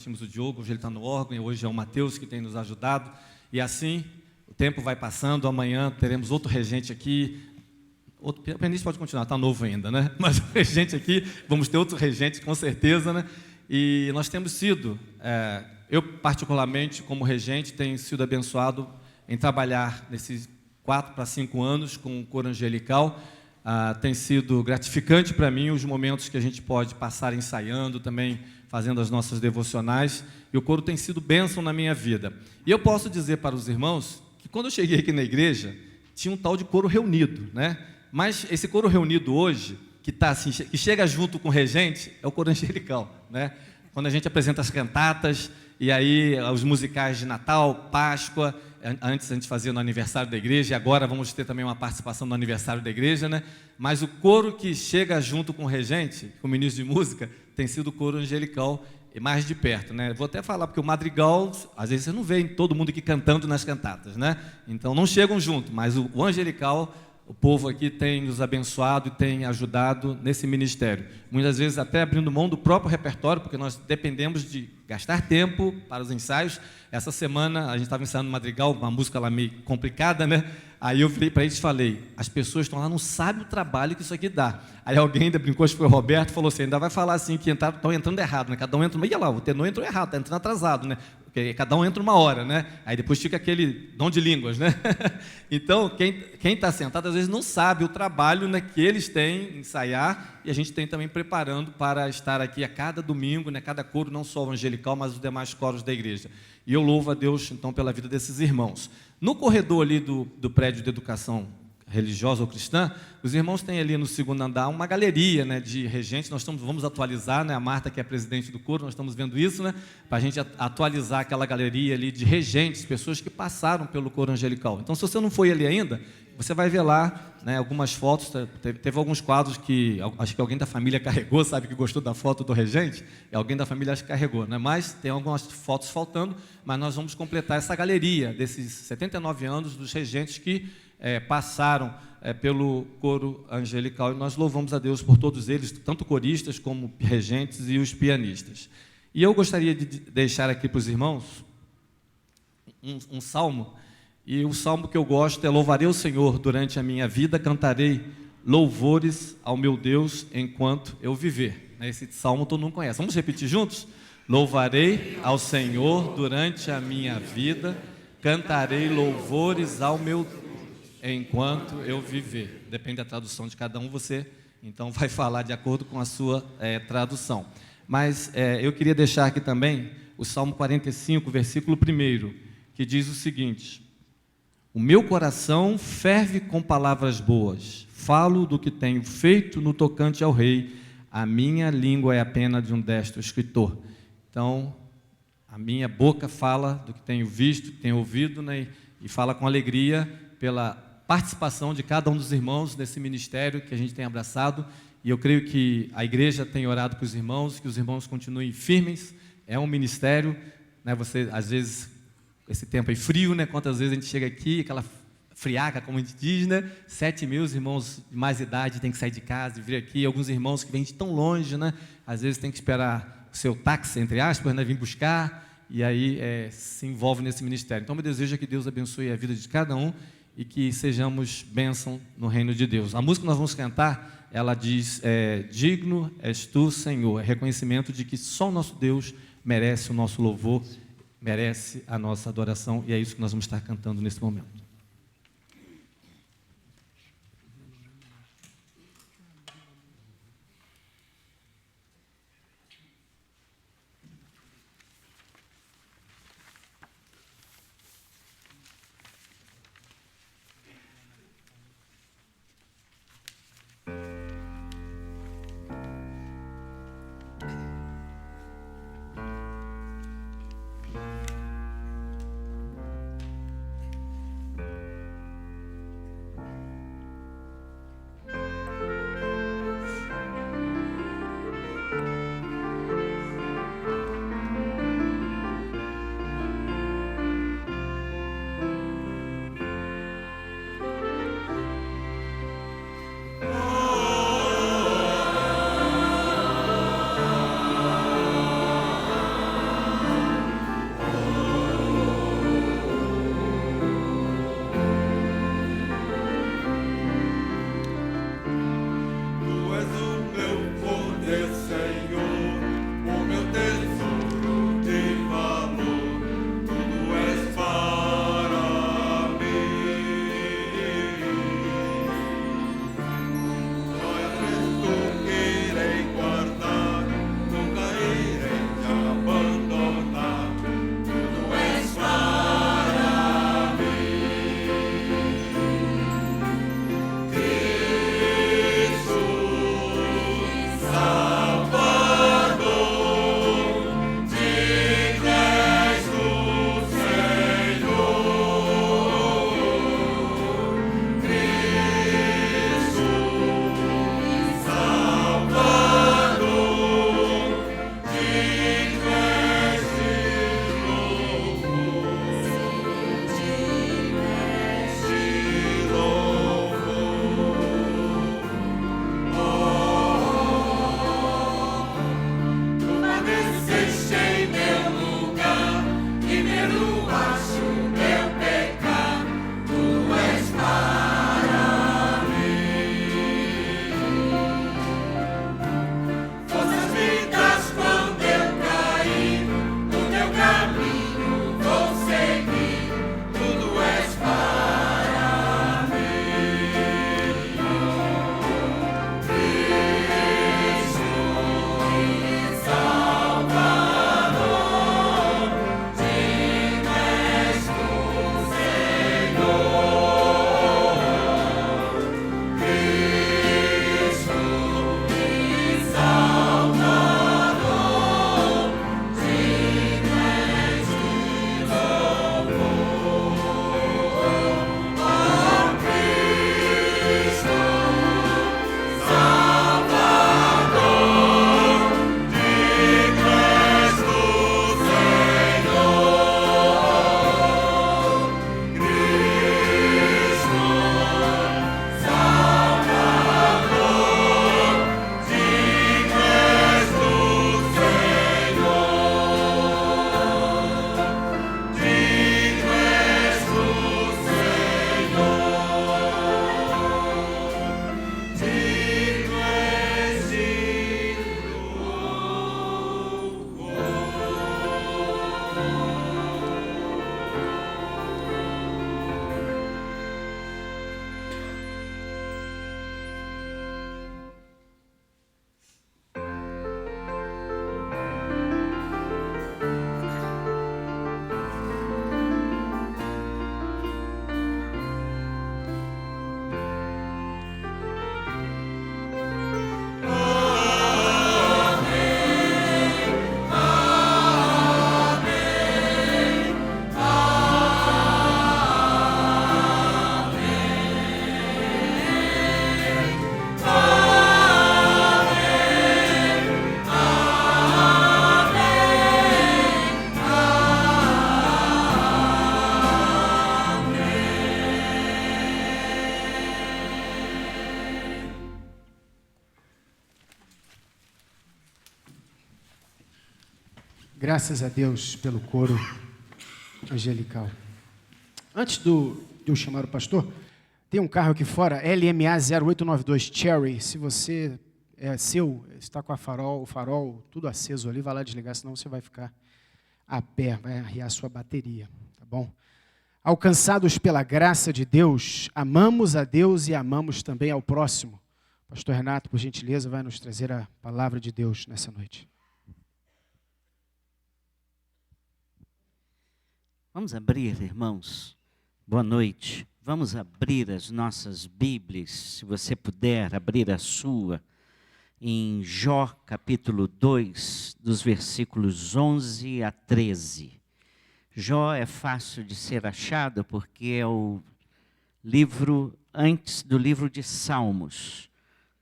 Tínhamos o Diogo, hoje ele está no órgão, e hoje é o Matheus que tem nos ajudado. E assim, o tempo vai passando, amanhã teremos outro regente aqui. O pianista pode continuar, está novo ainda, né? Mas o regente aqui, vamos ter outro regente com certeza, né? E nós temos sido, eu particularmente como regente, tenho sido abençoado em trabalhar nesses 4 para 5 anos com o coro angelical. Tem sido gratificante para mim os momentos que a gente pode passar ensaiando, também fazendo as nossas devocionais, e o coro tem sido bênção na minha vida. E eu posso dizer para os irmãos que quando eu cheguei aqui na igreja, tinha um tal de coro reunido, né? Mas esse coro reunido hoje, que tá assim, que chega junto com o regente, é o coro angelical, né? Quando a gente apresenta as cantatas, e aí os musicais de Natal, Páscoa, antes a gente fazia no aniversário da igreja, e agora vamos ter também uma participação no aniversário da igreja, né? Mas o coro que chega junto com o regente, com o ministro de música, tem sido o coro angelical mais de perto, né? Vou até falar, porque o madrigal, às vezes você não vê todo mundo aqui cantando nas cantatas, né? Então não chegam junto, mas o angelical, o povo aqui tem nos abençoado e tem ajudado nesse ministério. Muitas vezes até abrindo mão do próprio repertório, porque nós dependemos de gastar tempo para os ensaios. Essa semana a gente estava ensaiando madrigal, uma música lá meio complicada, né? Aí eu virei para eles e falei, as pessoas estão lá, não sabem o trabalho que isso aqui dá. Aí alguém ainda brincou, acho que foi o Roberto, falou assim, ainda vai falar assim, que estão entrando errado, né? Cada um entra, ia lá, o tenor entrou errado, está entrando atrasado, né? Porque cada um entra 1 hora, né? Aí depois fica aquele dom de línguas, né? Então, quem está sentado, às vezes não sabe o trabalho, né, que eles têm em ensaiar, e a gente tem também preparando para estar aqui a cada domingo, né, cada coro, não só o angelical, mas os demais coros da igreja. E eu louvo a Deus, então, pela vida desses irmãos. No corredor ali do prédio de educação religiosa ou cristã, os irmãos têm ali no 2º andar uma galeria, né, de regentes. Nós vamos atualizar, né, a Marta, que é a presidente do coro, nós estamos vendo isso, né, para a gente atualizar aquela galeria ali de regentes, pessoas que passaram pelo coro angelical. Então, se você não foi ali ainda, você vai ver lá, né, algumas fotos. Teve alguns quadros que acho que alguém da família carregou, sabe, que gostou da foto do regente, e alguém da família acho que carregou, né? Mas tem algumas fotos faltando, mas nós vamos completar essa galeria desses 79 anos dos regentes que passaram pelo coro angelical, e nós louvamos a Deus por todos eles, tanto coristas como regentes e os pianistas. E eu gostaria de deixar aqui para os irmãos um salmo, e o salmo que eu gosto é: louvarei o Senhor durante a minha vida, cantarei louvores ao meu Deus enquanto eu viver. Esse salmo todo mundo conhece. Vamos repetir juntos? Louvarei ao Senhor durante a minha vida, cantarei louvores ao meu Deus enquanto eu viver. Depende da tradução de cada um, você então vai falar de acordo com a sua tradução. Mas eu queria deixar aqui também o Salmo 45, versículo 1, que diz o seguinte: o meu coração ferve com palavras boas, falo do que tenho feito no tocante ao rei, a minha língua é a pena de um destro escritor. Então, a minha boca fala do que tenho visto, tenho ouvido, né, e fala com alegria pela participação de cada um dos irmãos nesse ministério que a gente tem abraçado, e eu creio que a igreja tem orado para os irmãos, que os irmãos continuem firmes. É um ministério, né? Você, às vezes, esse tempo é frio, né? Quantas vezes a gente chega aqui, aquela friaca, como a gente diz, né? 7.000 irmãos de mais idade têm que sair de casa e vir aqui, alguns irmãos que vêm de tão longe, né? Às vezes tem que esperar o seu táxi, entre aspas, né? Vir buscar, e aí se envolve nesse ministério. Então, meu desejo é que Deus abençoe a vida de cada um, e que sejamos bênção no reino de Deus. A música que nós vamos cantar, ela diz, digno és tu, Senhor. É reconhecimento de que só o nosso Deus merece o nosso louvor, merece a nossa adoração, e é isso que nós vamos estar cantando nesse momento. Graças a Deus pelo coro angelical. Antes de eu chamar o pastor, tem um carro aqui fora, LMA 0892 Cherry. Se você é seu, está com o farol tudo aceso ali, vai lá desligar, senão você vai ficar a pé, vai arriar a sua bateria, tá bom? Alcançados pela graça de Deus, amamos a Deus e amamos também ao próximo. Pastor Renato, por gentileza, vai nos trazer a palavra de Deus nessa noite. Vamos abrir, irmãos. Boa noite. Vamos abrir as nossas Bíblias, se você puder abrir a sua, em Jó, capítulo 2, dos versículos 11 a 13. Jó é fácil de ser achado porque é o livro antes do livro de Salmos.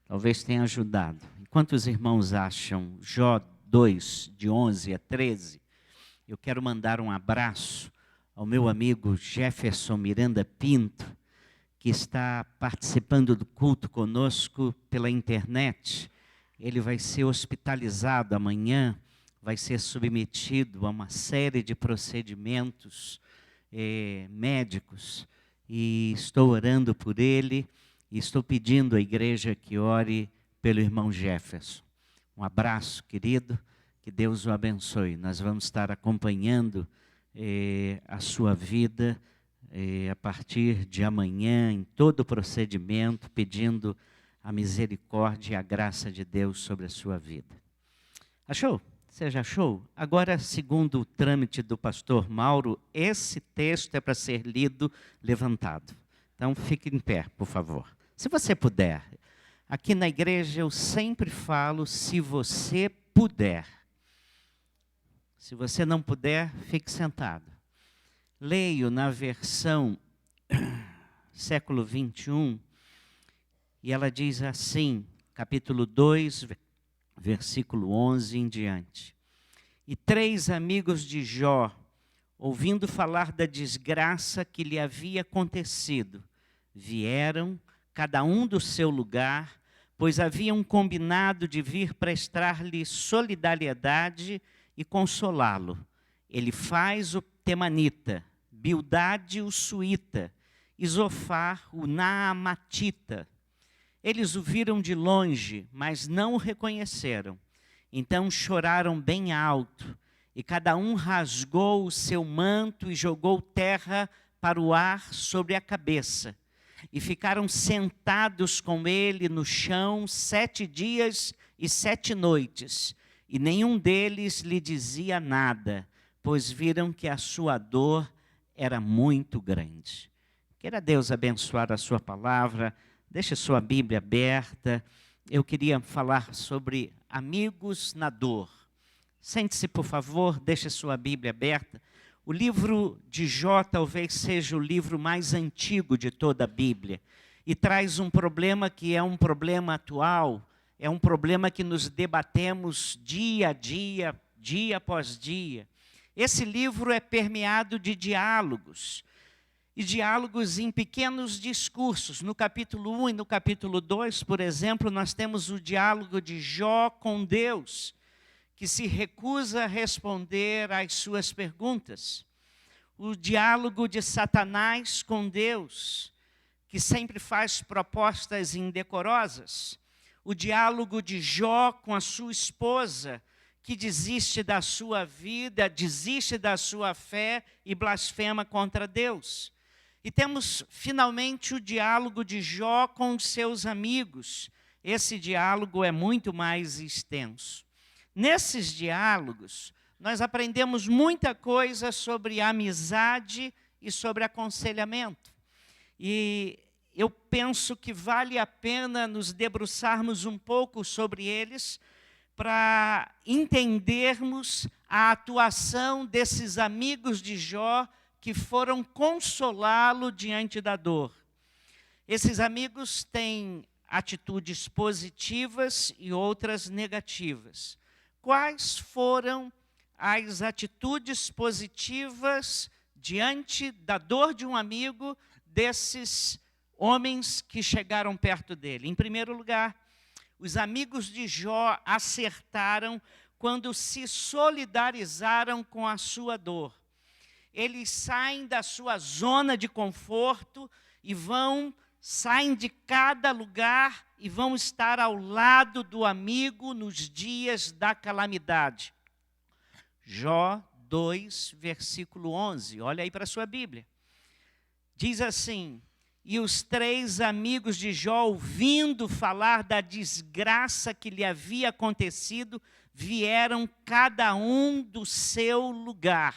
Talvez tenha ajudado. Enquanto os irmãos acham Jó 2, de 11 a 13, eu quero mandar um abraço ao meu amigo Jefferson Miranda Pinto, que está participando do culto conosco pela internet. Ele vai ser hospitalizado amanhã, vai ser submetido a uma série de procedimentos médicos. E estou orando por ele e estou pedindo à igreja que ore pelo irmão Jefferson. Um abraço, querido, que Deus o abençoe. Nós vamos estar acompanhando a sua vida a partir de amanhã, em todo o procedimento, pedindo a misericórdia e a graça de Deus sobre a sua vida. Achou? Você já achou? Agora, segundo o trâmite do pastor Mauro, esse texto é para ser lido levantado. Então, fique em pé, por favor. Se você puder. Aqui na igreja eu sempre falo, se você puder. Se você não puder, fique sentado. Leio na versão século 21, e ela diz assim, capítulo 2, versículo 11 em diante. E 3 amigos de Jó, ouvindo falar da desgraça que lhe havia acontecido, vieram, cada um do seu lugar, pois haviam combinado de vir prestar-lhe solidariedade e consolá-lo. Elifaz o temanita, Bildade o suíta, Isofar o naamatita. Eles o viram de longe, mas não o reconheceram. Então choraram bem alto, e cada um rasgou o seu manto e jogou terra para o ar sobre a cabeça. E ficaram sentados com ele no chão 7 dias e 7 noites. E nenhum deles lhe dizia nada, pois viram que a sua dor era muito grande. Queira Deus abençoar a sua palavra. Deixe sua Bíblia aberta. Eu queria falar sobre amigos na dor. Sente-se, por favor, deixe sua Bíblia aberta. O livro de Jó talvez seja o livro mais antigo de toda a Bíblia. E traz um problema que é um problema atual. É um problema que nos debatemos dia a dia, dia após dia. Esse livro é permeado de diálogos. E diálogos em pequenos discursos. No capítulo 1 e no capítulo 2, por exemplo, nós temos o diálogo de Jó com Deus, que se recusa a responder às suas perguntas. O diálogo de Satanás com Deus, que sempre faz propostas indecorosas. O diálogo de Jó com a sua esposa, que desiste da sua vida, desiste da sua fé e blasfema contra Deus. E temos, finalmente, o diálogo de Jó com os seus amigos. Esse diálogo é muito mais extenso. Nesses diálogos, nós aprendemos muita coisa sobre amizade e sobre aconselhamento. E eu penso que vale a pena nos debruçarmos um pouco sobre eles para entendermos a atuação desses amigos de Jó que foram consolá-lo diante da dor. Esses amigos têm atitudes positivas e outras negativas. Quais foram as atitudes positivas diante da dor de um amigo desses homens que chegaram perto dele? Em primeiro lugar, os amigos de Jó acertaram quando se solidarizaram com a sua dor. Eles saem da sua zona de conforto e saem de cada lugar e vão estar ao lado do amigo nos dias da calamidade. Jó 2, versículo 11, olha aí para a sua Bíblia. Diz assim: e os 3 amigos de Jó, ouvindo falar da desgraça que lhe havia acontecido, vieram cada um do seu lugar.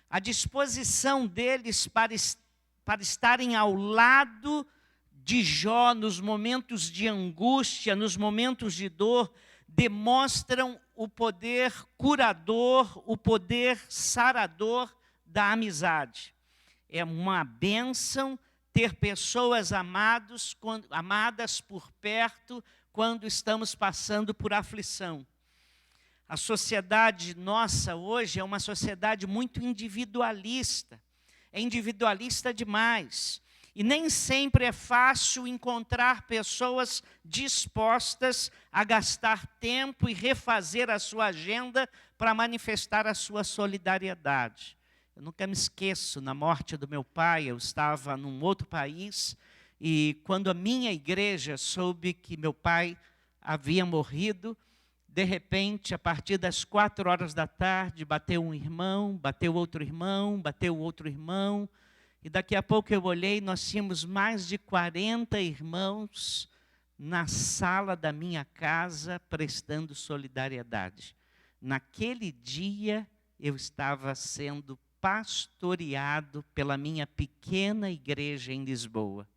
A disposição deles para estarem ao lado de Jó nos momentos de angústia, nos momentos de dor, demonstram o poder curador, o poder sarador da amizade. É uma bênção ter pessoas amadas por perto quando estamos passando por aflição. A sociedade nossa hoje é uma sociedade muito individualista. É individualista demais. E nem sempre é fácil encontrar pessoas dispostas a gastar tempo e refazer a sua agenda para manifestar a sua solidariedade. Eu nunca me esqueço, na morte do meu pai, eu estava num outro país, e quando a minha igreja soube que meu pai havia morrido, de repente, a partir das 4 horas da tarde, bateu um irmão, bateu outro irmão, bateu outro irmão, e daqui a pouco eu olhei, nós tínhamos mais de 40 irmãos na sala da minha casa prestando solidariedade. Naquele dia, eu estava sendo pastoreado pela minha pequena igreja em Lisboa.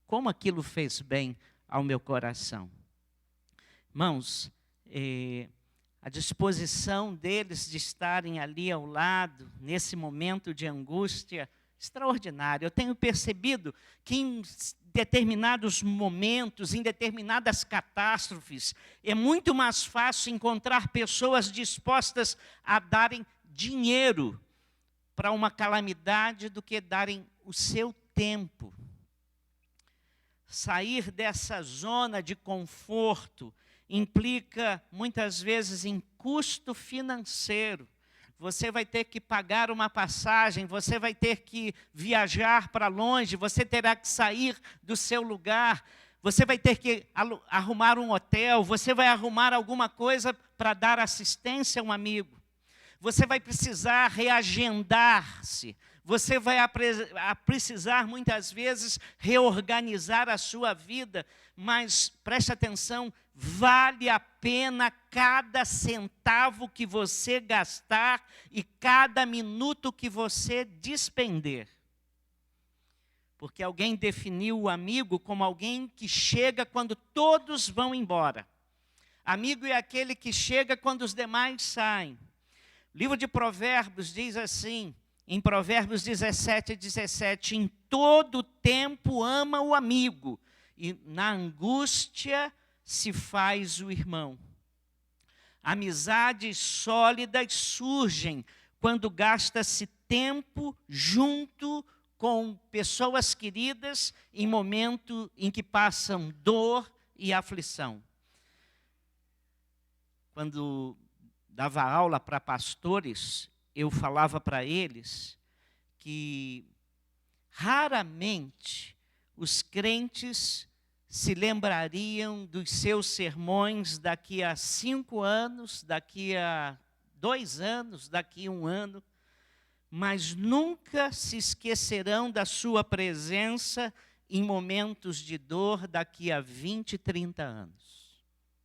Como aquilo fez bem ao meu coração. Irmãos, a disposição deles de estarem ali ao lado, nesse momento de angústia extraordinária. Eu tenho percebido que em determinados momentos, em determinadas catástrofes, é muito mais fácil encontrar pessoas dispostas a darem dinheiro para uma calamidade do que darem o seu tempo. Sair dessa zona de conforto implica, muitas vezes, em custo financeiro. Você vai ter que pagar uma passagem, você vai ter que viajar para longe, você terá que sair do seu lugar, você vai ter que arrumar um hotel, você vai arrumar alguma coisa para dar assistência a um amigo. Você vai precisar reagendar-se, você vai precisar, muitas vezes, reorganizar a sua vida, mas preste atenção, vale a pena cada centavo que você gastar e cada minuto que você despender. Porque alguém definiu o amigo como alguém que chega quando todos vão embora. Amigo é aquele que chega quando os demais saem. O livro de Provérbios diz assim, em Provérbios 17:17, em todo tempo ama o amigo, e na angústia se faz o irmão. Amizades sólidas surgem quando gasta-se tempo junto com pessoas queridas em momento em que passam dor e aflição. Quando dava aula para pastores, eu falava para eles que raramente os crentes se lembrariam dos seus sermões daqui a 5 anos, daqui a 2 anos, daqui a 1 ano, mas nunca se esquecerão da sua presença em momentos de dor daqui a 20, 30 anos.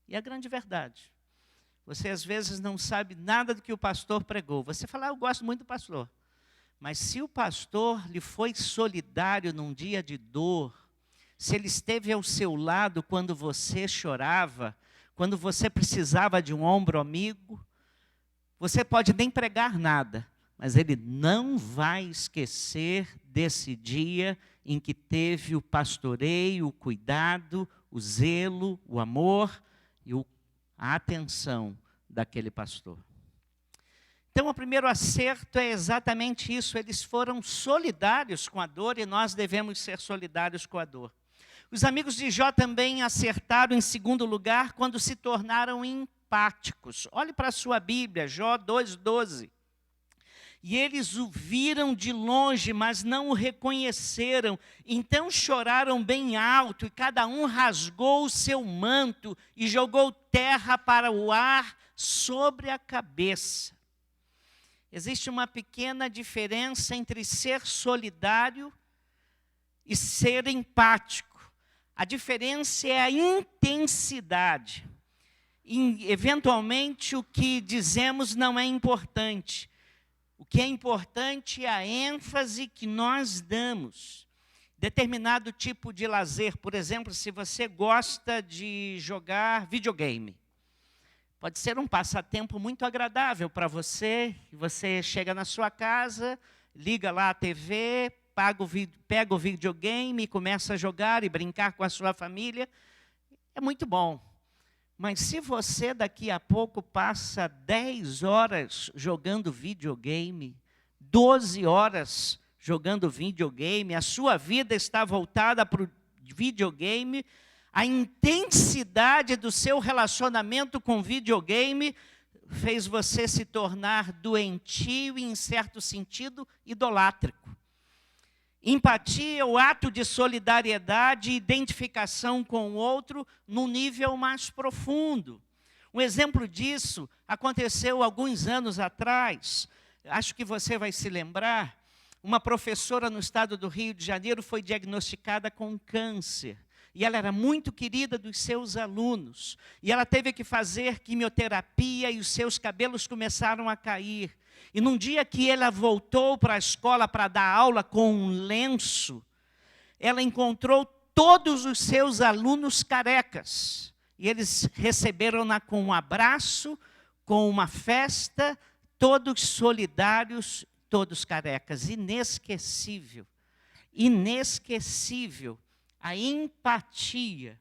E é a grande verdade. Você às vezes não sabe nada do que o pastor pregou. Você fala, eu gosto muito do pastor. Mas se o pastor lhe foi solidário num dia de dor, se ele esteve ao seu lado quando você chorava, quando você precisava de um ombro amigo, você pode nem pregar nada, mas ele não vai esquecer desse dia em que teve o pastoreio, o cuidado, o zelo, o amor e a atenção daquele pastor. Então, o primeiro acerto é exatamente isso. Eles foram solidários com a dor e nós devemos ser solidários com a dor. Os amigos de Jó também acertaram em segundo lugar quando se tornaram empáticos. Olhe para a sua Bíblia, Jó 2,12. E eles o viram de longe, mas não o reconheceram. Então choraram bem alto, e cada um rasgou o seu manto e jogou terra para o ar sobre a cabeça. Existe uma pequena diferença entre ser solidário e ser empático. A diferença é a intensidade. Eventualmente, o que dizemos não é importante. O que é importante é a ênfase que nós damos. Determinado tipo de lazer, por exemplo, se você gosta de jogar videogame, pode ser um passatempo muito agradável para você. Você chega na sua casa, liga lá a TV, pega o videogame e começa a jogar e brincar com a sua família. É muito bom. Mas se você daqui a pouco passa 10 horas jogando videogame, 12 horas jogando videogame, a sua vida está voltada para o videogame, a intensidade do seu relacionamento com videogame fez você se tornar doentio e, em certo sentido, idolátrico. Empatia é o ato de solidariedade e identificação com o outro num nível mais profundo. Um exemplo disso aconteceu alguns anos atrás. Acho que você vai se lembrar. Uma professora no estado do Rio de Janeiro foi diagnosticada com câncer. E ela era muito querida dos seus alunos. E ela teve que fazer quimioterapia e os seus cabelos começaram a cair. E num dia que ela voltou para a escola para dar aula com um lenço, ela encontrou todos os seus alunos carecas. E eles receberam-na com um abraço, com uma festa, todos solidários, todos carecas. Inesquecível. Inesquecível. A empatia.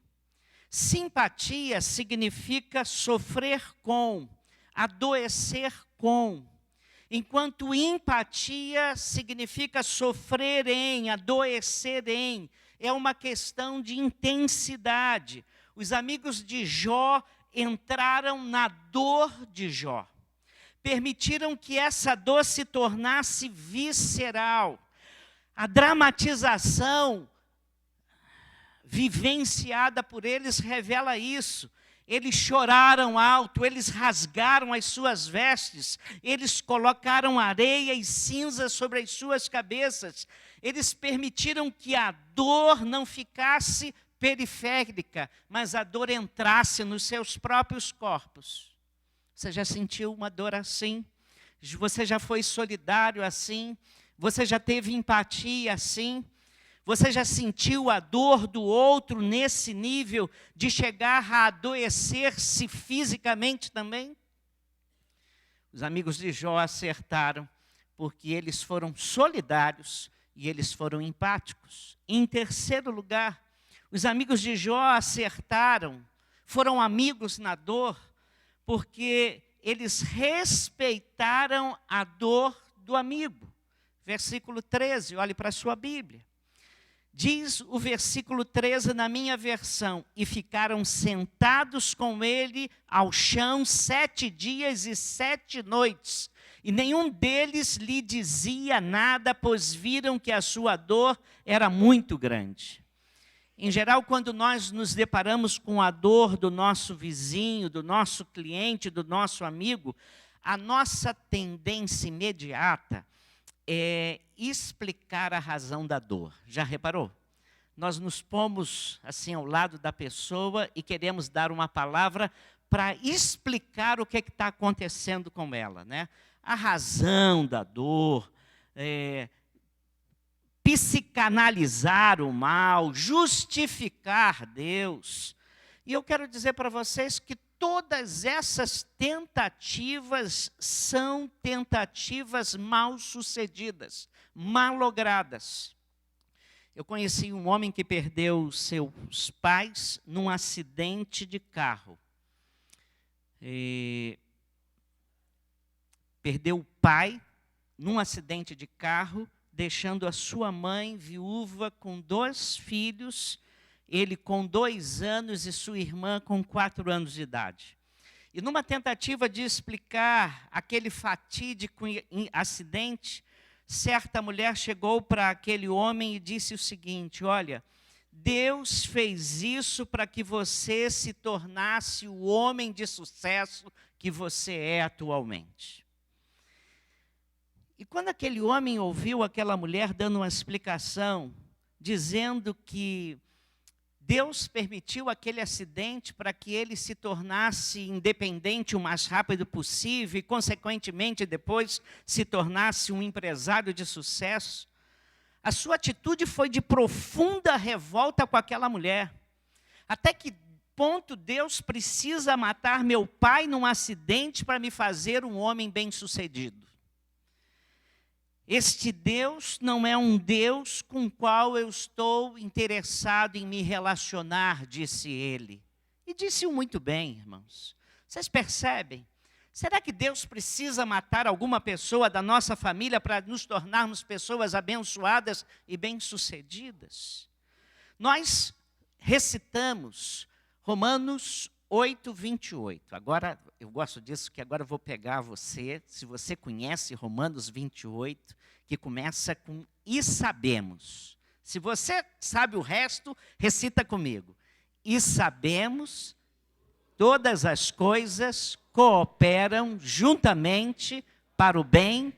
Simpatia significa sofrer com, adoecer com. Enquanto empatia significa sofrer em, adoecer em. É uma questão de intensidade. Os amigos de Jó entraram na dor de Jó. Permitiram que essa dor se tornasse visceral. A dramatização vivenciada por eles revela isso. Eles choraram alto, eles rasgaram as suas vestes, eles colocaram areia e cinza sobre as suas cabeças. Eles permitiram que a dor não ficasse periférica, mas a dor entrasse nos seus próprios corpos. Você já sentiu uma dor assim? Você já foi solidário assim? Você já teve empatia assim? Você já sentiu a dor do outro nesse nível de chegar a adoecer-se fisicamente também? Os amigos de Jó acertaram, porque eles foram solidários e eles foram empáticos. Em terceiro lugar, os amigos de Jó acertaram, foram amigos na dor, porque eles respeitaram a dor do amigo. Versículo 13, olhe para a sua Bíblia. Diz o versículo 13 na minha versão, e ficaram sentados com ele ao chão 7 dias e 7 noites, e nenhum deles lhe dizia nada, pois viram que a sua dor era muito grande. Em geral, quando nós nos deparamos com a dor do nosso vizinho, do nosso cliente, do nosso amigo, a nossa tendência imediata é explicar a razão da dor. Já reparou? Nós nos pomos assim ao lado da pessoa e queremos dar uma palavra para explicar o que está acontecendo com ela, né? A razão da dor, psicanalizar o mal, justificar Deus. E eu quero dizer para vocês que todas essas tentativas são tentativas mal sucedidas, malogradas. Eu conheci um homem que perdeu seus pais num acidente de carro. Perdeu o pai num acidente de carro, deixando a sua mãe viúva com 2 filhos, ele com 2 anos e sua irmã com 4 anos de idade. E numa tentativa de explicar aquele fatídico acidente, certa mulher chegou para aquele homem e disse o seguinte: olha, Deus fez isso para que você se tornasse o homem de sucesso que você é atualmente. E quando aquele homem ouviu aquela mulher dando uma explicação, dizendo que Deus permitiu aquele acidente para que ele se tornasse independente o mais rápido possível e, consequentemente, depois se tornasse um empresário de sucesso, a sua atitude foi de profunda revolta com aquela mulher. Até que ponto Deus precisa matar meu pai num acidente para me fazer um homem bem-sucedido? Este Deus não é um Deus com o qual eu estou interessado em me relacionar, disse ele. E disse-o muito bem, irmãos. Vocês percebem? Será que Deus precisa matar alguma pessoa da nossa família para nos tornarmos pessoas abençoadas e bem-sucedidas? Nós recitamos Romanos 8, 28. Agora, eu gosto disso, que agora eu vou pegar você, se você conhece Romanos 28, que começa com "e sabemos". Se você sabe o resto, recita comigo. "E sabemos, todas as coisas cooperam juntamente para o bem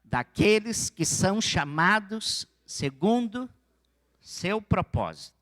daqueles que são chamados segundo seu propósito".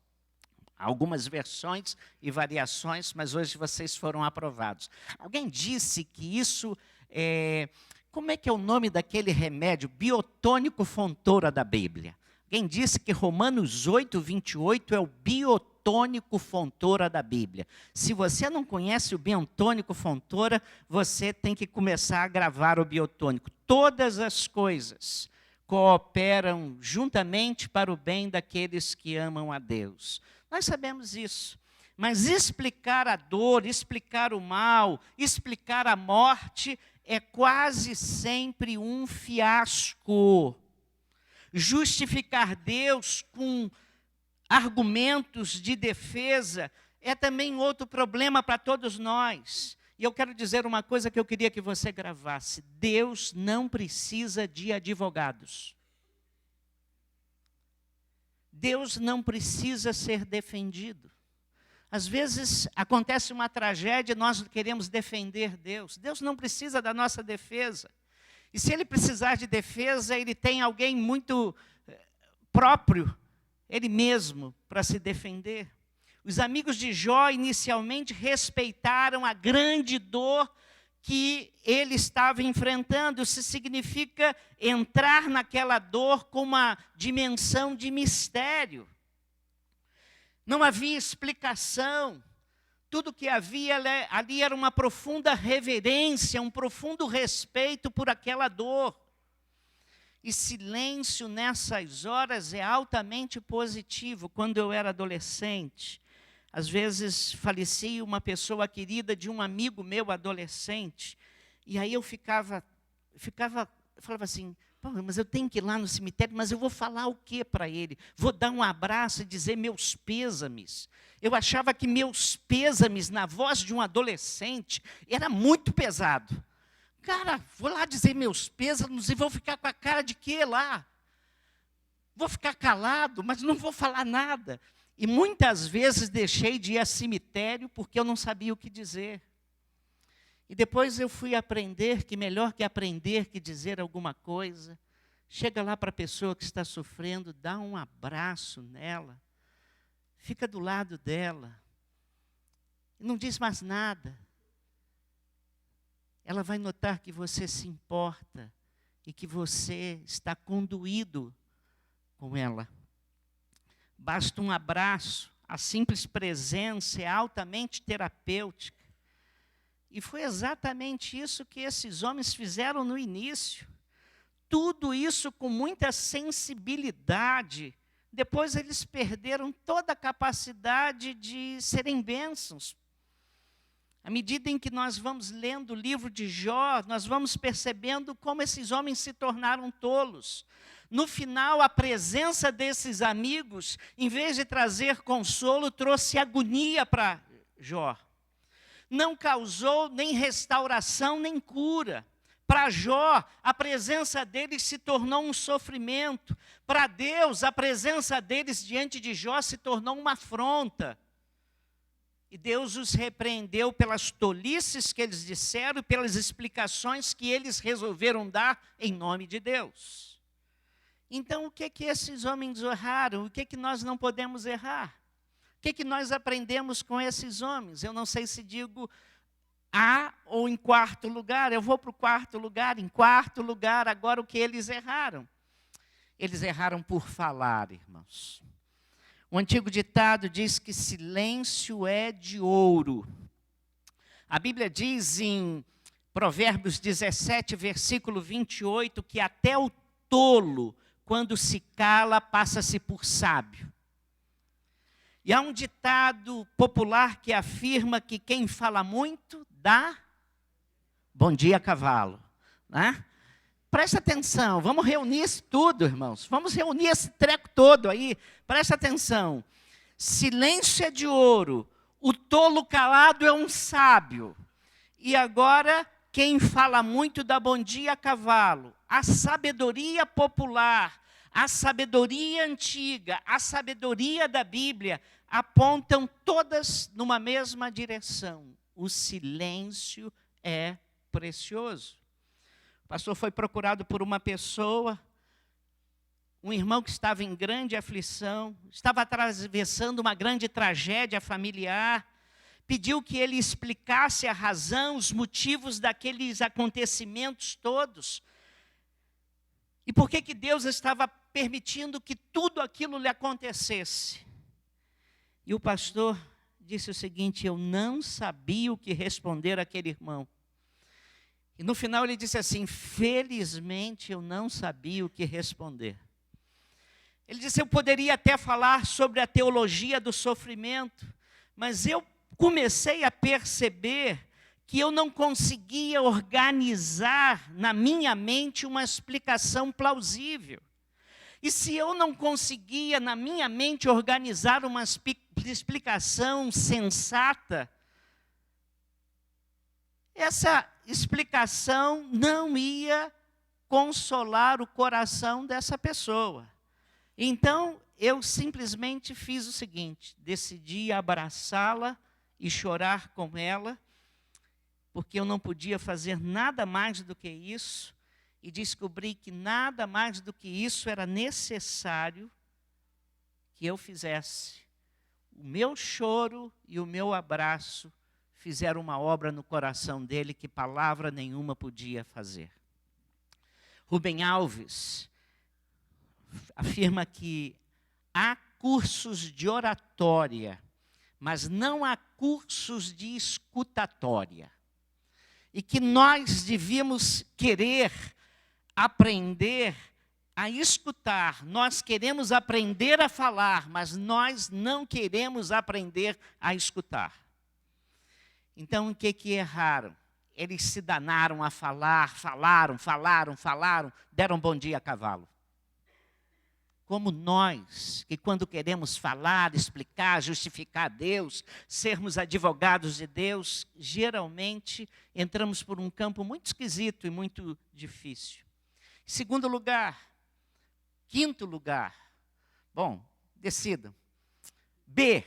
Algumas versões e variações, mas hoje vocês foram aprovados. Alguém disse que isso é... Como é que é o nome daquele remédio? Biotônico Fontoura da Bíblia. Alguém disse que Romanos 8, 28 é o biotônico Fontoura da Bíblia. Se você não conhece o biotônico Fontoura, você tem que começar a gravar o biotônico. Todas as coisas cooperam juntamente para o bem daqueles que amam a Deus. Nós sabemos isso, mas explicar a dor, explicar o mal, explicar a morte é quase sempre um fiasco. Justificar Deus com argumentos de defesa é também outro problema para todos nós. E eu quero dizer uma coisa que eu queria que você gravasse: Deus não precisa de advogados. Deus não precisa ser defendido. Às vezes acontece uma tragédia e nós queremos defender Deus. Deus não precisa da nossa defesa. E se Ele precisar de defesa, Ele tem alguém muito próprio, Ele mesmo, para se defender. Os amigos de Jó inicialmente respeitaram a grande dor que ele estava enfrentando. Isso significa entrar naquela dor com uma dimensão de mistério. Não havia explicação. Tudo que havia ali era uma profunda reverência, um profundo respeito por aquela dor. E silêncio nessas horas é altamente positivo. Quando eu era adolescente, às vezes falecia uma pessoa querida de um amigo meu adolescente. E aí eu falava assim: mas eu tenho que ir lá no cemitério, mas eu vou falar o que para ele? Vou dar um abraço e dizer meus pêsames. Eu achava que meus pêsames na voz de um adolescente era muito pesado. Cara, vou lá dizer meus pêsames e vou ficar com a cara de quê lá? Vou ficar calado, mas não vou falar nada. E muitas vezes deixei de ir a cemitério porque eu não sabia o que dizer. E depois eu fui aprender que melhor que aprender que dizer alguma coisa, chega lá para a pessoa que está sofrendo, dá um abraço nela, fica do lado dela, não diz mais nada. Ela vai notar que você se importa e que você está conduído com ela. Basta um abraço, a simples presença é altamente terapêutica. E foi exatamente isso que esses homens fizeram no início. Tudo isso com muita sensibilidade. Depois eles perderam toda a capacidade de serem bênçãos. À medida em que nós vamos lendo o livro de Jó, nós vamos percebendo como esses homens se tornaram tolos. No final, a presença desses amigos, em vez de trazer consolo, trouxe agonia para Jó. Não causou nem restauração, nem cura. Para Jó, a presença deles se tornou um sofrimento. Para Deus, a presença deles diante de Jó se tornou uma afronta. E Deus os repreendeu pelas tolices que eles disseram e pelas explicações que eles resolveram dar em nome de Deus. Então, o que esses homens erraram? O que nós não podemos errar? O que nós aprendemos com esses homens? Eu não sei se digo A ou em quarto lugar. Eu vou para o quarto lugar. Em quarto lugar, agora o que eles erraram? Eles erraram por falar, irmãos. O antigo ditado diz que silêncio é de ouro. A Bíblia diz em Provérbios 17, versículo 28, que até o tolo, quando se cala, passa-se por sábio. E há um ditado popular que afirma que quem fala muito dá bom dia, cavalo. Né? Presta atenção, vamos reunir isso tudo, irmãos. Vamos reunir esse treco todo aí. Presta atenção. Silêncio é de ouro, o tolo calado é um sábio. E agora, quem fala muito dá bom dia, cavalo. A sabedoria popular, a sabedoria antiga, a sabedoria da Bíblia apontam todas numa mesma direção. O silêncio é precioso. O pastor foi procurado por uma pessoa, um irmão que estava em grande aflição, estava atravessando uma grande tragédia familiar, pediu que ele explicasse a razão, os motivos daqueles acontecimentos todos. E por que Deus estava permitindo que tudo aquilo lhe acontecesse? E o pastor disse o seguinte: eu não sabia o que responder àquele irmão. E no final ele disse assim: felizmente eu não sabia o que responder. Ele disse: eu poderia até falar sobre a teologia do sofrimento, mas eu comecei a perceber que eu não conseguia organizar na minha mente uma explicação plausível. E se eu não conseguia na minha mente organizar uma explicação sensata, essa explicação não ia consolar o coração dessa pessoa. Então, eu simplesmente fiz o seguinte: decidi abraçá-la e chorar com ela, porque eu não podia fazer nada mais do que isso, e descobri que nada mais do que isso era necessário que eu fizesse. O meu choro e o meu abraço fizeram uma obra no coração dele que palavra nenhuma podia fazer. Rubem Alves afirma que há cursos de oratória, mas não há cursos de escutatória. E que nós devíamos querer aprender a escutar. Nós queremos aprender a falar, mas nós não queremos aprender a escutar. Então, o que erraram? Eles se danaram a falar, falaram, deram bom dia a cavalo. Como nós, que quando queremos falar, explicar, justificar a Deus, sermos advogados de Deus, geralmente entramos por um campo muito esquisito e muito difícil. Segundo lugar, quinto lugar, bom, decidam. B,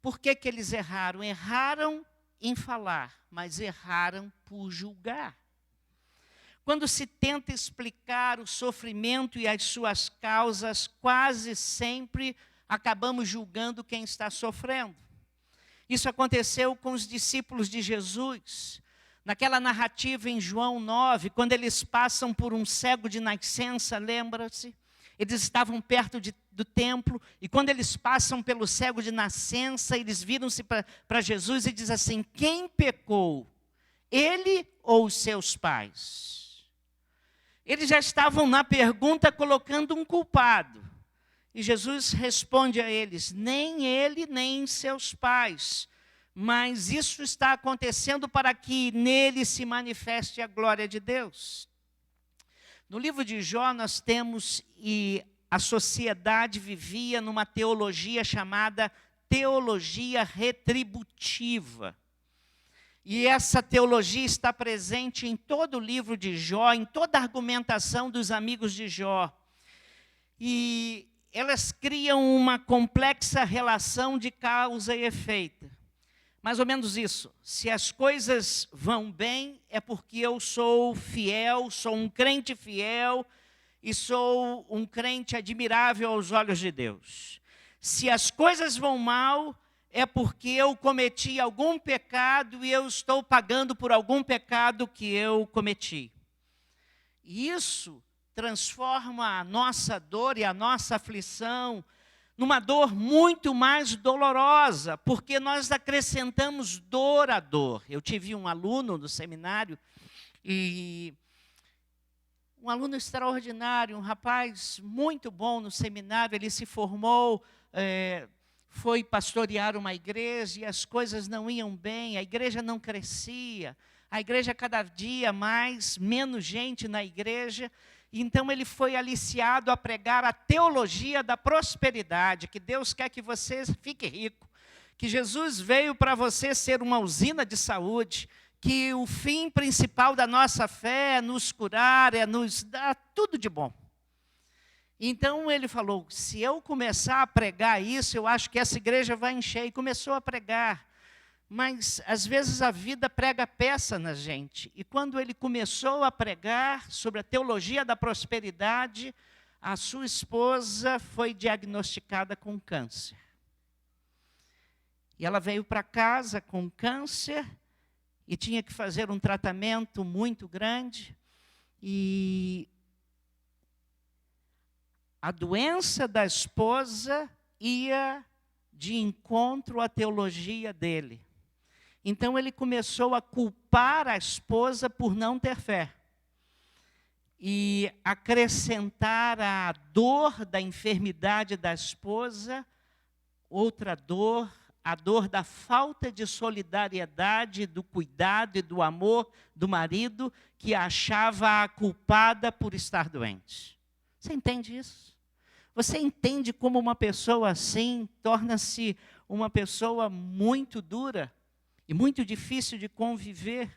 por que eles erraram? Erraram em falar, mas erraram por julgar. Quando se tenta explicar o sofrimento e as suas causas, quase sempre acabamos julgando quem está sofrendo. Isso aconteceu com os discípulos de Jesus. Naquela narrativa em João 9, quando eles passam por um cego de nascença, lembra-se? Eles estavam perto do templo, e quando eles passam pelo cego de nascença, eles viram-se para Jesus e dizem assim: quem pecou, ele ou os seus pais? Eles já estavam na pergunta colocando um culpado. E Jesus responde a eles: nem ele, nem seus pais. Mas isso está acontecendo para que nele se manifeste a glória de Deus. No livro de Jó nós temos, e a sociedade vivia numa teologia chamada teologia retributiva. E essa teologia está presente em todo o livro de Jó, em toda a argumentação dos amigos de Jó. E elas criam uma complexa relação de causa e efeito. Mais ou menos isso. Se as coisas vão bem, é porque eu sou fiel, sou um crente fiel e sou um crente admirável aos olhos de Deus. Se as coisas vão mal, é porque eu cometi algum pecado e eu estou pagando por algum pecado que eu cometi. E isso transforma a nossa dor e a nossa aflição numa dor muito mais dolorosa, porque nós acrescentamos dor à dor. Eu tive um aluno no seminário, e um aluno extraordinário, um rapaz muito bom no seminário, ele se formou, foi pastorear uma igreja e as coisas não iam bem, a igreja não crescia, a igreja cada dia menos gente na igreja. Então ele foi aliciado a pregar a teologia da prosperidade, que Deus quer que você fique rico, que Jesus veio para você ser uma usina de saúde, que o fim principal da nossa fé é nos curar, é nos dar tudo de bom. Então ele falou, se eu começar a pregar isso, eu acho que essa igreja vai encher. E começou a pregar. Mas às vezes a vida prega peça na gente. E quando ele começou a pregar sobre a teologia da prosperidade, a sua esposa foi diagnosticada com câncer. E ela veio para casa com câncer e tinha que fazer um tratamento muito grande. E a doença da esposa ia de encontro à teologia dele. Então ele começou a culpar a esposa por não ter fé. E acrescentar à dor da enfermidade da esposa, outra dor, a dor da falta de solidariedade, do cuidado e do amor do marido, que a achava a culpada por estar doente. Você entende isso? Você entende como uma pessoa assim torna-se uma pessoa muito dura e muito difícil de conviver?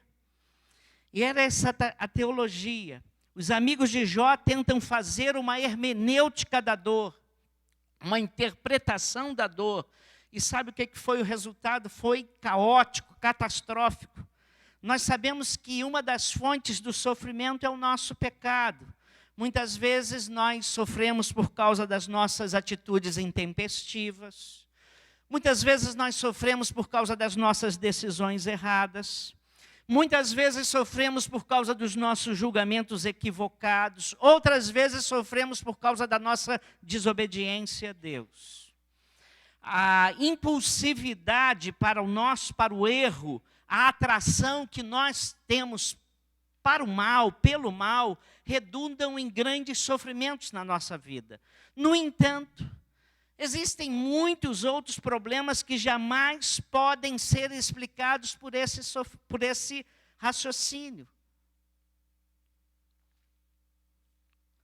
E era essa a teologia. Os amigos de Jó tentam fazer uma hermenêutica da dor, uma interpretação da dor. E sabe o que foi o resultado? Foi caótico, catastrófico. Nós sabemos que uma das fontes do sofrimento é o nosso pecado. Muitas vezes nós sofremos por causa das nossas atitudes intempestivas. Muitas vezes nós sofremos por causa das nossas decisões erradas. Muitas vezes sofremos por causa dos nossos julgamentos equivocados. Outras vezes sofremos por causa da nossa desobediência a Deus. A impulsividade para o erro, a atração que nós temos para o mal, pelo mal, redundam em grandes sofrimentos na nossa vida. No entanto, existem muitos outros problemas que jamais podem ser explicados por esse raciocínio.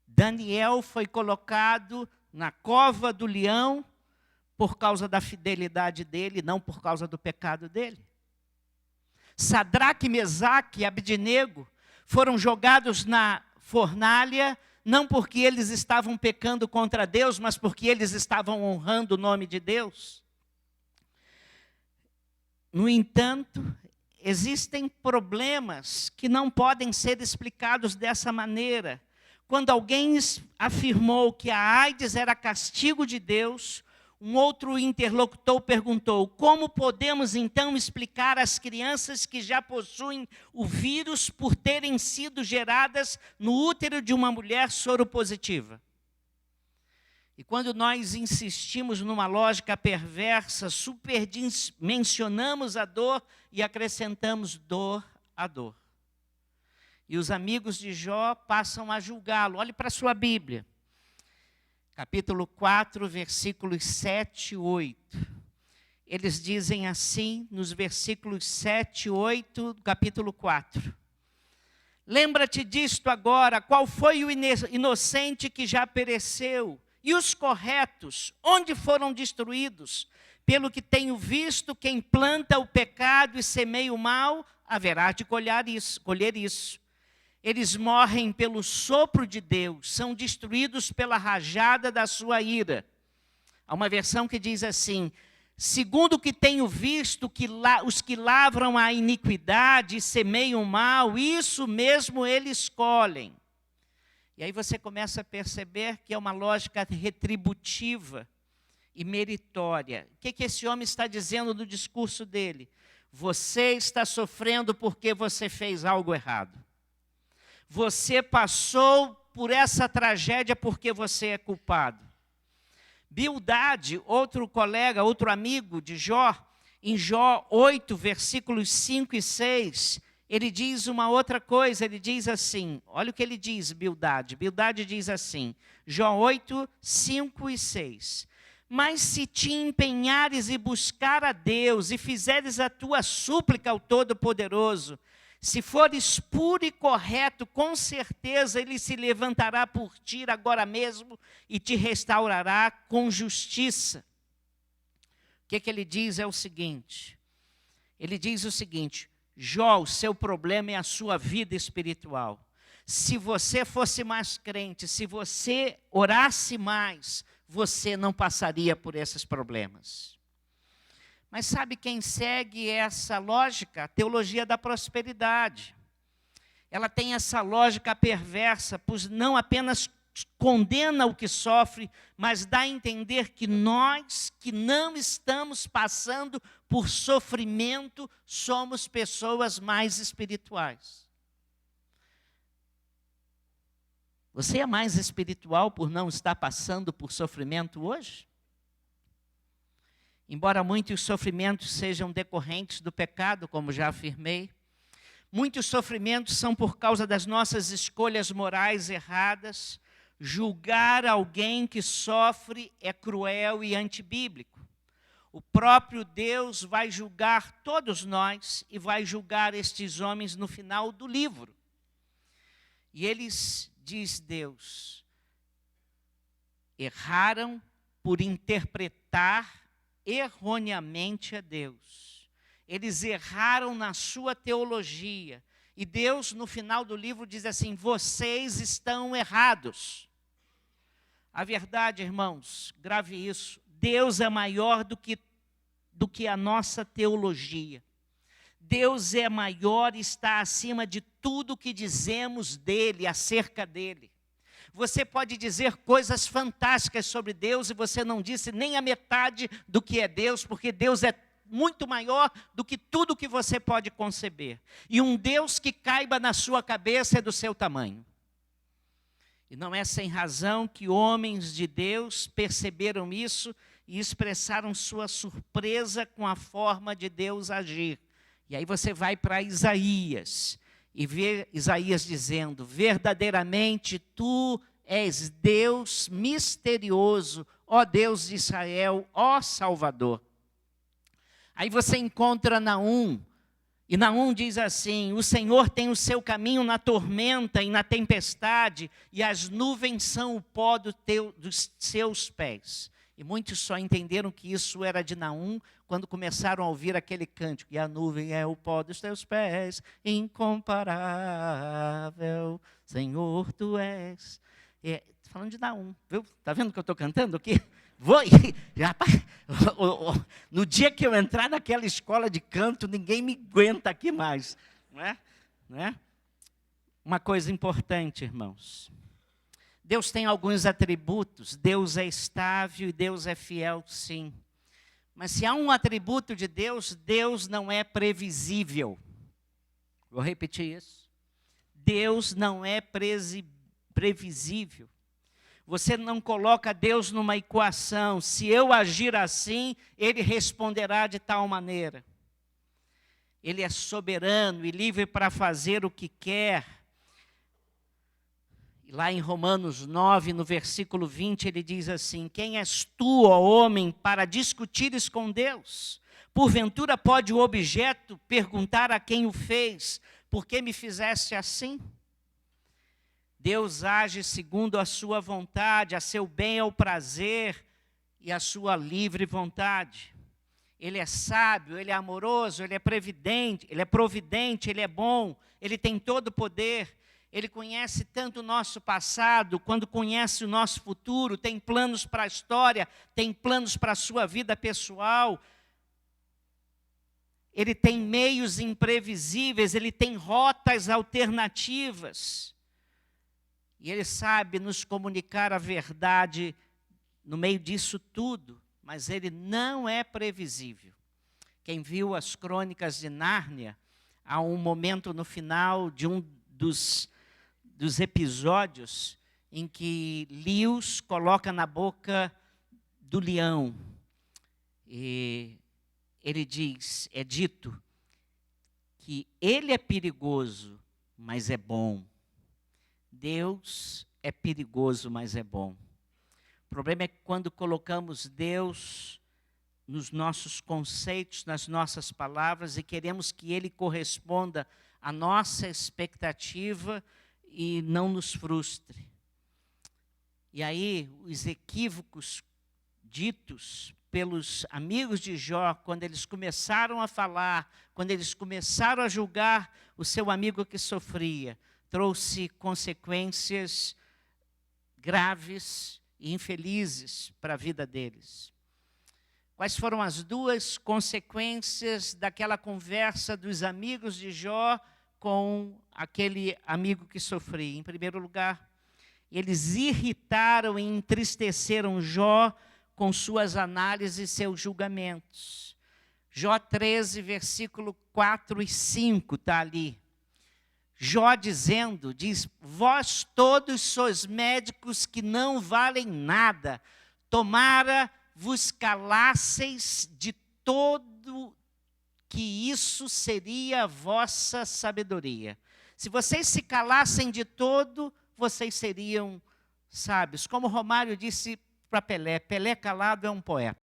Daniel foi colocado na cova do leão por causa da fidelidade dele, não por causa do pecado dele. Sadraque, Mesaque e Abdenego foram jogados na fornalha, não porque eles estavam pecando contra Deus, mas porque eles estavam honrando o nome de Deus. No entanto, existem problemas que não podem ser explicados dessa maneira. Quando alguém afirmou que a AIDS era castigo de Deus, um outro interlocutor perguntou, como podemos então explicar às crianças que já possuem o vírus por terem sido geradas no útero de uma mulher soropositiva? E quando nós insistimos numa lógica perversa, superdimensionamos a dor e acrescentamos dor à dor. E os amigos de Jó passam a julgá-lo. Olhe para a sua Bíblia. Capítulo 4, versículos 7 e 8. Eles dizem assim, nos versículos 7 e 8 do capítulo 4. Lembra-te disto agora, qual foi o inocente que já pereceu? E os corretos, onde foram destruídos? pelo que tenho visto, quem planta o pecado e semeia o mal, haverá de colher isso. Eles morrem pelo sopro de Deus, são destruídos pela rajada da sua ira. Há uma versão que diz assim: segundo o que tenho visto, os que lavram a iniquidade e semeiam o mal, isso mesmo eles colhem. E aí você começa a perceber que é uma lógica retributiva e meritória. O que esse homem está dizendo no discurso dele? Você está sofrendo porque você fez algo errado. Você passou por essa tragédia porque você é culpado. Bildade, outro colega, outro amigo de Jó, em Jó 8, versículos 5 e 6, ele diz uma outra coisa, ele diz assim, olha o que ele diz, Bildade. Bildade diz assim, Jó 8, 5 e 6. Mas se te empenhares e buscar a Deus, e fizeres a tua súplica ao Todo-Poderoso, se fores puro e correto, com certeza Ele se levantará por ti agora mesmo e te restaurará com justiça. O que ele diz é o seguinte, ele diz o seguinte, Jó, o seu problema é a sua vida espiritual. Se você fosse mais crente, se você orasse mais, você não passaria por esses problemas. Mas sabe quem segue essa lógica? A teologia da prosperidade. Ela tem essa lógica perversa, pois não apenas condena o que sofre, mas dá a entender que nós, que não estamos passando por sofrimento, somos pessoas mais espirituais. Você é mais espiritual por não estar passando por sofrimento hoje? Embora muitos sofrimentos sejam decorrentes do pecado, como já afirmei, muitos sofrimentos são por causa das nossas escolhas morais erradas. Julgar alguém que sofre é cruel e antibíblico. O próprio Deus vai julgar todos nós e vai julgar estes homens no final do livro. E eles, diz Deus, erraram por interpretar erroneamente a Deus. Eles erraram na sua teologia. E Deus, no final do livro, diz assim, vocês estão errados. A verdade, irmãos, grave isso, Deus é maior do que a nossa teologia. Deus é maior e está acima de tudo que dizemos dele, acerca dele. Você pode dizer coisas fantásticas sobre Deus e você não disse nem a metade do que é Deus, porque Deus é muito maior do que tudo que você pode conceber. E um Deus que caiba na sua cabeça é do seu tamanho. E não é sem razão que homens de Deus perceberam isso e expressaram sua surpresa com a forma de Deus agir. E aí você vai para Isaías e vê Isaías dizendo, verdadeiramente tu és Deus misterioso, ó Deus de Israel, ó Salvador. Aí você encontra Naum, e Naum diz assim, o Senhor tem o seu caminho na tormenta e na tempestade, e as nuvens são o pó dos seus pés. E muitos só entenderam que isso era de Naum quando começaram a ouvir aquele cântico. E a nuvem é o pó dos teus pés, incomparável, Senhor, tu és. Falando de Naum, viu? Está vendo que eu estou cantando aqui? Rapaz, no dia que eu entrar naquela escola de canto, ninguém me aguenta aqui mais. Não é? Não é? Uma coisa importante, irmãos. Deus tem alguns atributos, Deus é estável e Deus é fiel, sim. Mas se há um atributo de Deus, Deus não é previsível. Vou repetir isso. Deus não é previsível. Você não coloca Deus numa equação. Se eu agir assim, Ele responderá de tal maneira. Ele é soberano e livre para fazer o que quer. E lá em Romanos 9, no versículo 20, ele diz assim, quem és tu, ó homem, para discutires com Deus? Porventura pode o objeto perguntar a quem o fez, por que me fizeste assim? Deus age segundo a sua vontade, a seu bem é o prazer e a sua livre vontade. ele é sábio, ele é amoroso, ele é previdente, ele é providente, ele é bom, ele tem todo o poder, ele conhece tanto o nosso passado, quando conhece o nosso futuro, tem planos para a história, tem planos para a sua vida pessoal. Ele tem meios imprevisíveis, ele tem rotas alternativas. E ele sabe nos comunicar a verdade no meio disso tudo, mas ele não é previsível. Quem viu as Crônicas de Nárnia, há um momento no final de um dos episódios em que Lewis coloca na boca do leão. E ele diz, é dito, que ele é perigoso, mas é bom. Deus é perigoso, mas é bom. O problema é que quando colocamos Deus nos nossos conceitos, nas nossas palavras, e queremos que Ele corresponda à nossa expectativa e não nos frustre. E aí, os equívocos ditos pelos amigos de Jó, quando eles começaram a falar, quando eles começaram a julgar o seu amigo que sofria, trouxe consequências graves e infelizes para a vida deles. Quais foram as duas consequências daquela conversa dos amigos de Jó com aquele amigo que sofria? Em primeiro lugar, eles irritaram e entristeceram Jó com suas análises e seus julgamentos. Jó 13, versículo 4 e 5 está ali. Jó diz, vós todos sois médicos que não valem nada, tomara vos calasseis de todo, que isso seria a vossa sabedoria. Se vocês se calassem de todo, vocês seriam sábios. Como Romário disse para Pelé, Pelé calado é um poeta.